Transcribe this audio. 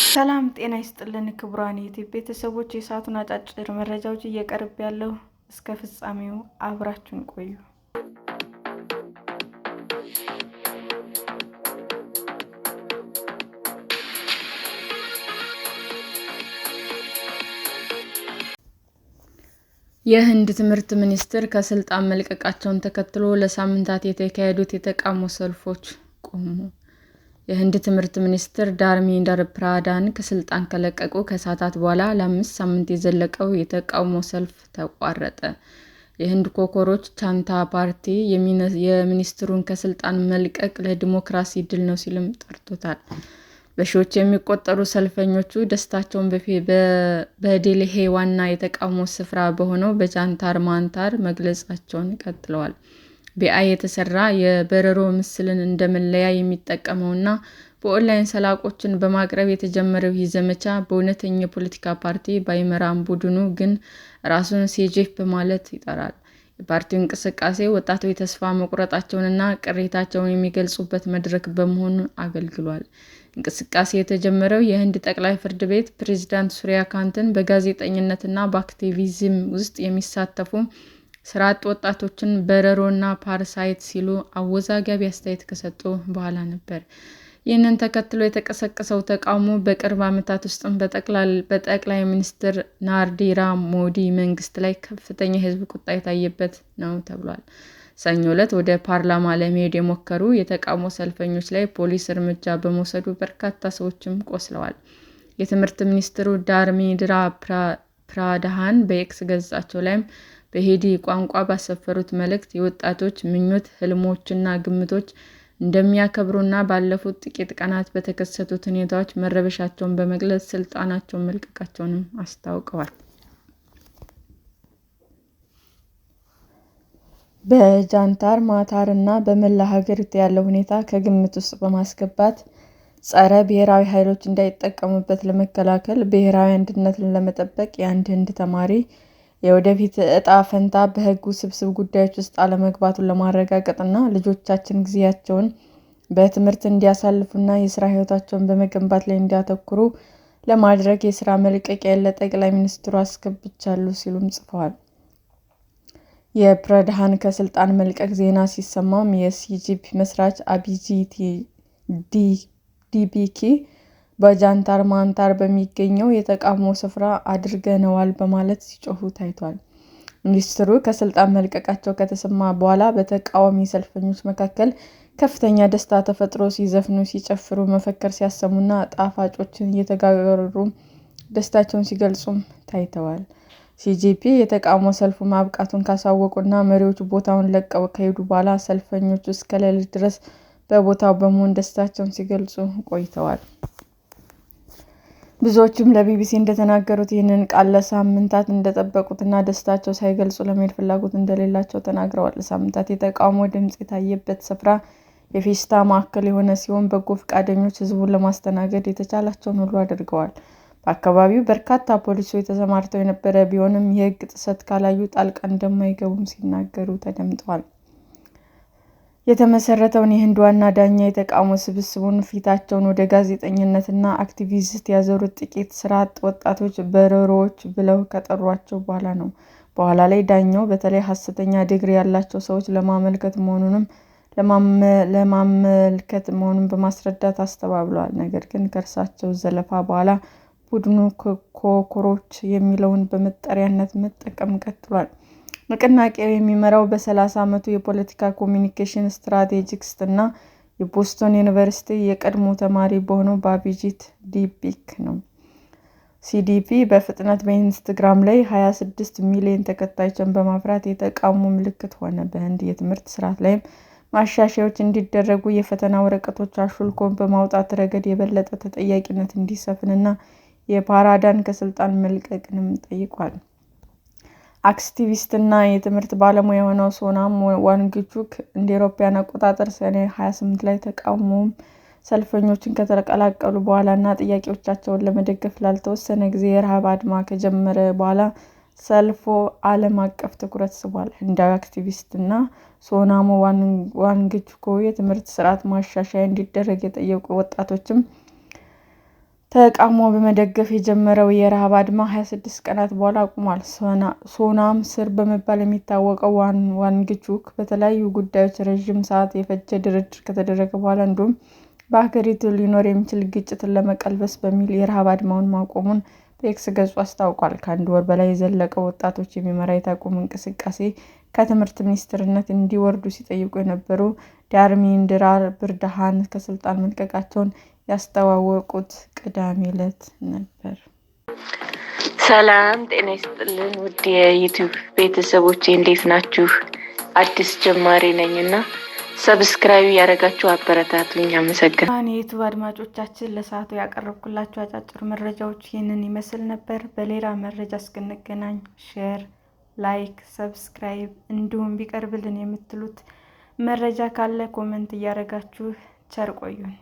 ሰላም ጤና ይስጥልን ክቡራን የዩቲዩብ ቤተሰቦች፣ የሰዓቱን አጫጭር መረጃዎች እየቀርብ ያለው እስከ ፍጻሜው አብራችሁን ቆዩ። የህንድ ትምህርት ሚኒስትር ከስልጣን መልቀቃቸውን ተከትሎ ለሳምንታት የተካሄዱት የተቃውሞ ሰልፎች ቆሙ። የህንድ ትምህርት ሚኒስትር ዳርሜንደር ፕራዳን ከስልጣን ከለቀቁ ከሰዓታት በኋላ ለ5 ሳምንት የዘለቀው የተቃውሞ ሰልፍ ተቋረጠ። የህንድ ኮከሮች ጃንታ ፓርቲ የሚኒስትሩን ከስልጣን መልቀቅ ለዲሞክራሲ ድል ነው ሲልም ጠርቶታል። በሺዎች የሚቆጠሩ ሰልፈኞች ደስታቸውን በዴልሂ ዋና የተቃውሞ ስፍራ በሆነው በጃንተር ማንተር መግለጻቸውን ቀጥለዋል። በኤአይ የተሰራ የበረሮ ምስልን እንደ መለያ የሚጠቀመውና በኦንላይን ሰላቆችን በማቅረብ የተጀመረው ይህ ዘመቻ በእውነተኛ የፖለቲካ ፓርቲ ባይመራም ቡድኑ ግን ራሱን ሲጄፒ በማለት ይጠራል። የፓርቲው እንቅስቃሴ ወጣቶች ተስፋ መቁረጣቸውንና ቅሬታቸውን የሚገልጹበት መድረክ በመሆን አገልግሏል። እንቅስቃሴ የተጀመረው የህንድ ጠቅላይ ፍርድ ቤት ፕሬዝዳንት ሱሪያ ካንትን በጋዜጠኝነትና በአክቲቪዝም ውስጥ የሚሳተፉ ስራ አጥ ወጣቶችን በረሮና ፓራሳይት ሲሉ አወዛጋቢ አስተያየት ከሰጡ በኋላ ነበር። ይህንን ተከትሎ የተቀሰቀሰው ተቃውሞ በቅርብ ዓመታት ውስጥም በጠቅላይ ሚኒስትር ናሬንድራ ሞዲ መንግስት ላይ ከፍተኛ የህዝብ ቁጣ የታየበት ነው ተብሏል። ሰኞ ዕለት ወደ ፓርላማ ለመሄድ የሞከሩ የተቃውሞ ሰልፈኞች ላይ ፖሊስ እርምጃ በመውሰዱ በርካታ ሰዎችም ቆስለዋል። የትምህርት ሚኒስትሩ ዳርሜንድራ ፕራዳን በኤክስ ገጻቸው ላይም በሂንዲ ቋንቋ ባሰፈሩት መልእክት የወጣቶች ምኞት፣ ህልሞችና ግምቶች እንደሚያከብሩና ባለፉት ጥቂት ቀናት በተከሰቱት ሁኔታዎች መረበሻቸውን በመግለጽ ስልጣናቸውን መልቀቃቸውንም አስታውቀዋል። በጃንተር ማንተር እና በመላ ሀገሪቱ ያለው ሁኔታ ከግምት ውስጥ በማስገባት ጸረ ብሔራዊ ኃይሎች እንዳይጠቀሙበት ለመከላከል ብሔራዊ አንድነትን ለመጠበቅ የአንድ ህንድ ተማሪ የወደፊት ዕጣ ፈንታ በሕግ ውስብስብ ጉዳዮች ውስጥ አለመግባቱን ለማረጋገጥና ልጆቻችን ጊዜያቸውን በትምህርት እንዲያሳልፉና የሥራ ሕይወታቸውን በመገንባት ላይ እንዲያተኩሩ ለማድረግ የሥራ መልቀቂያዬን ለጠቅላይ ሚኒስትሩ አስገብቻለሁ ሲሉም ጽፈዋል። የፕራዳን ከስልጣን መልቀቅ ዜና ሲሰማም የሲጄፒ መስራች አቢጂት ዲቢኪ በጃንተር ማንተር በሚገኘው የተቃውሞ ስፍራ አድርገነዋል በማለት ሲጮሁ ታይቷል። ሚኒስትሩ ከስልጣን መልቀቃቸው ከተሰማ በኋላ በተቃዋሚ ሰልፈኞች መካከል ከፍተኛ ደስታ ተፈጥሮ ሲዘፍኑ፣ ሲጨፍሩ፣ መፈክር ሲያሰሙና ጣፋጮችን እየተጋሩ ደስታቸውን ሲገልጹም ታይተዋል። ሲጄፒ የተቃውሞ ሰልፉ ማብቃቱን ካሳወቁና መሪዎቹ ቦታውን ለቀው ከሄዱ በኋላ ሰልፈኞቹ እስከ ሌሊት ድረስ በቦታው በመሆን ደስታቸውን ሲገልጹ ቆይተዋል። ብዙዎቹም ለቢቢሲ እንደተናገሩት ይህንን ቃል ለሳምንታት እንደጠበቁትና ደስታቸው ሳይገልጹ ለመሄድ ፍላጎት እንደሌላቸው ተናግረዋል። ለሳምንታት የተቃውሞ ድምፅ የታየበት ስፍራ የፌሽታ ማዕከል የሆነ ሲሆን በጎ ፈቃደኞች ሕዝቡን ለማስተናገድ የተቻላቸውን ሁሉ አድርገዋል። በአካባቢው በርካታ ፖሊሶች ተሰማርተው የነበረ ቢሆንም የሕግ ጥሰት ካላዩ ጣልቃ እንደማይገቡም ሲናገሩ ተደምጠዋል። የተመሰረተውን የህንድ ዋና ዳኛ የተቃውሞ ስብስቡን ፊታቸውን ወደ ጋዜጠኝነትና አክቲቪስት ያዞሩት ጥቂት ስራ አጥ ወጣቶች በረሮዎች ብለው ከጠሯቸው በኋላ ነው። በኋላ ላይ ዳኛው በተለይ ሐሰተኛ ዲግሪ ያላቸው ሰዎች ለማመልከት መሆኑን በማስረዳት አስተባብለዋል። ነገር ግን ከእርሳቸው ዘለፋ በኋላ ቡድኑ ኮከሮች የሚለውን በመጠሪያነት መጠቀም ቀጥሏል። ንቅናቄው የሚመራው በ30 ዓመቱ የፖለቲካ ኮሚኒኬሽን ስትራቴጂስት እና የቦስተን ዩኒቨርሲቲ የቀድሞ ተማሪ በሆነው በአቢጂት ዲቢኪ ነው። ሲጄፒ በፍጥነት በኢንስታግራም ላይ 26 ሚሊዮን ተከታዮችን በማፍራት የተቃውሞ ምልክት ሆነ። በህንድ የትምህርት ስርዓት ላይም ማሻሻያዎች እንዲደረጉ፣ የፈተና ወረቀቶች አሹልኮ በማውጣት ረገድ የበለጠ ተጠያቂነት እንዲሰፍንና የፕራዳን ከስልጣን መልቀቅንም ጠይቋል። አክቲቪስትና የትምህርት ባለሙያ የሆነው ሶናም ዋንግቹክ እንደ አውሮፓውያን አቆጣጠር ሰኔ 28 ላይ ተቃውሞውን ሰልፈኞችን ከተቀላቀሉ በኋላና ጥያቄዎቻቸውን ለመደገፍ ላልተወሰነ ጊዜ የረሃብ አድማ ከጀመረ በኋላ ሰልፉ ዓለም አቀፍ ትኩረት ስቧል። ህንዳዊ አክቲቪስትና ሶናም ዋንግቹክ የትምህርት ስርዓት ማሻሻያ እንዲደረግ የጠየቁ ወጣቶችም ተቃውሞ በመደገፍ የጀመረው የረሃብ አድማ 26 ቀናት በኋላ ቆሟል። ሶናም ስር በመባል የሚታወቀው ዋንግቹክ በተለያዩ ጉዳዮች ረዥም ሰዓት የፈጀ ድርድር ከተደረገ በኋላ እንዲሁም በሀገሪቱ ሊኖር የሚችል ግጭትን ለመቀልበስ በሚል የረሃብ አድማውን ማቆሙን በኤክስ ገጹ አስታውቋል። ከአንድ ወር በላይ የዘለቀው ወጣቶች የሚመራ የተቃውሞ እንቅስቃሴ ከትምህርት ሚኒስትርነት እንዲወርዱ ሲጠይቁ የነበሩ ዳርሜንድራ በርዳን ከስልጣን መልቀቃቸውን ያስታወቁት ቅዳሜ ዕለት ነበር። ሰላም ጤና ይስጥልን ውድ የዩቲዩብ ቤተሰቦቼ እንዴት ናችሁ? አዲስ ጀማሪ ነኝና ሰብስክራይብ ያደረጋችሁ አበረታቱኝ። አመሰግናለሁ። የዩቲዩብ አድማጮቻችን ለሰዓቱ ያቀረብኩላችሁ አጫጭር መረጃዎች ይህንን ይመስል ነበር። በሌላ መረጃ እስክንገናኝ ሼር፣ ላይክ፣ ሰብስክራይብ እንዲሁም ቢቀርብልን የምትሉት መረጃ ካለ ኮሜንት እያደረጋችሁ ቸር ቆዩን።